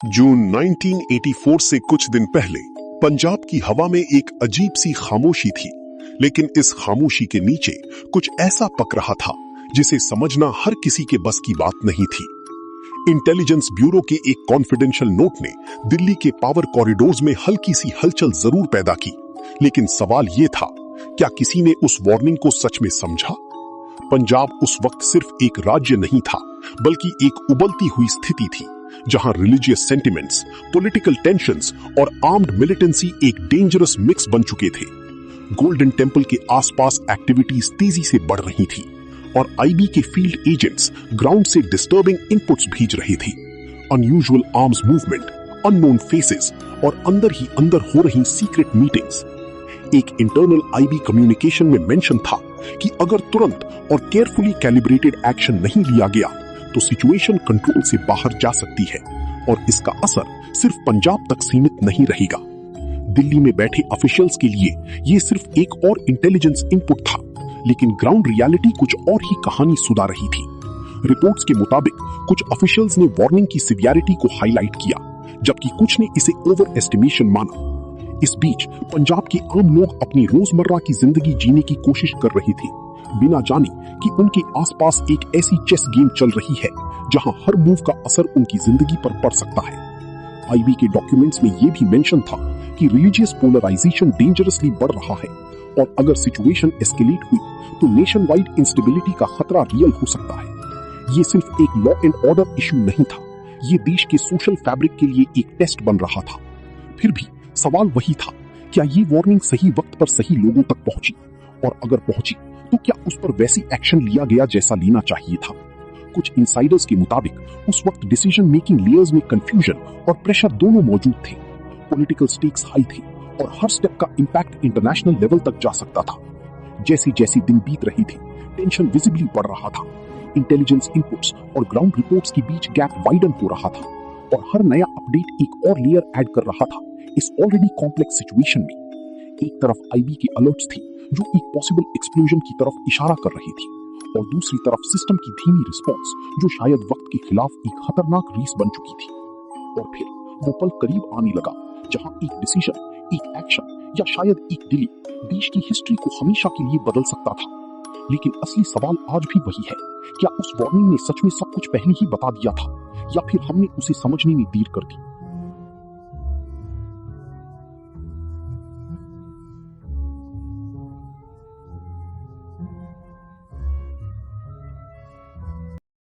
जून 1984 से कुछ दिन पहले पंजाब की हवा में एक अजीब सी खामोशी थी, लेकिन इस खामोशी के नीचे कुछ ऐसा पक रहा था जिसे समझना हर किसी के बस की बात नहीं थी। इंटेलिजेंस ब्यूरो के एक कॉन्फिडेंशियल नोट ने दिल्ली के पावर कॉरिडोर्स में हल्की सी हलचल जरूर पैदा की, लेकिन सवाल यह था, क्या किसी ने उस वार्निंग को सच में समझा? पंजाब उस वक्त सिर्फ एक राज्य नहीं था, बल्कि एक उबलती हुई स्थिति थी जहां रिलीजियस सेंटिमेंट्स, पॉलिटिकल टेंशंस और आर्म्ड मिलिटेंसी एक डेंजरस मिक्स बन चुके थे। गोल्डन टेंपल के आसपास एक्टिविटीज तेजी से बढ़ रही थी और आईबी के फील्ड एजेंट्स ग्राउंड से डिस्टर्बिंग इनपुट्स भेज रहे थे। Unusual arms movement, unknown faces और अंदर ही अंदर हो रही सीक्रेट मीटिंग्स। एक इंटरनल आईबी कम्युनिकेशन में मेंशन था कि अगर तुरंत और केयरफुली कैलिब्रेटेड एक्शन नहीं लिया गया तो सिचुएशन कंट्रोल से बाहर जा सकती है और इसका असर सिर्फ पंजाब तक सीमित नहीं रहेगा। दिल्ली में बैठे ऑफिशियल्स के लिए यह सिर्फ एक और इंटेलिजेंस इनपुट था, लेकिन ग्राउंड रियलिटी कुछ और ही कहानी सुना रही थी। रिपोर्ट्स के मुताबिक कुछ ऑफिशियल्स ने वार्निंग की सिवियरिटी को हाईलाइट किया, जबकि कुछ ने इसे ओवर एस्टिमेशन माना। इस बीच पंजाब के आम लोग अपनी रोजमर्रा की जिंदगी जीने की कोशिश कर रहे थे, बिना जाने कि उनके आसपास एक ऐसी चेस गेम चल रही है जहां हर मूव का असर उनकी जिंदगी पर पड़ सकता है। आईबी के डॉक्यूमेंट्स में यह भी मेंशन था कि रिलीजियस पोलराइजेशन डेंजरसली बढ़ रहा है और अगर सिचुएशन एस्केलेट हुई तो नेशन वाइड इंस्टेबिलिटी का खतरा रियल हो सकता है। ये सिर्फ एक लॉ एंड ऑर्डर इशू नहीं था, ये देश के सोशल फैब्रिक के लिए एक टेस्ट बन रहा था। फिर भी सवाल वही था, क्या ये वार्निंग सही वक्त पर सही लोगों तक पहुंची? और अगर पहुंची तो क्या उस पर वैसी एक्शन लिया गया जैसा लेना चाहिए था? कुछ इनसाइडर्स के मुताबिक उस वक्त डिसीजन मेकिंग लेयर्स में कंफ्यूजन और प्रेशर दोनों मौजूद थे। पॉलिटिकल स्टेक्स हाई थे और हर स्टेप का इंपैक्ट इंटरनेशनल लेवल तक जा सकता था। जैसे जैसे दिन बीत रहे थे, टेंशन विजिबली बढ़ रहा था। इंटेलिजेंस इनपुट्स और ग्राउंड रिपोर्ट्स के बीच गैप वाइडन हो रहा था और हर नया अपडेट एक और लेयर ऐड कर रहा था इस ऑलरेडी कॉम्प्लेक्स सिचुएशन में। एक तरफ आईबी के अलर्ट्स थी जो एक पॉसिबल एक्सप्लोजन की तरफ इशारा कर रही थी, और दूसरी तरफ सिस्टम की धीमी रिस्पॉन्स जो शायद वक्त के खिलाफ एक खतरनाक रेस बन चुकी थी। और फिर वो पल करीब आने लगा जहां एक डिसीजन, एक एक्शन या शायद एक डिले देश की हिस्ट्री को हमेशा के लिए बदल सकता था। लेकिन असली सवाल आज भी वही है, क्या उस वार्निंग ने सच में सब कुछ पहले ही बता दिया था या फिर हमने उसे समझने में देर कर दी?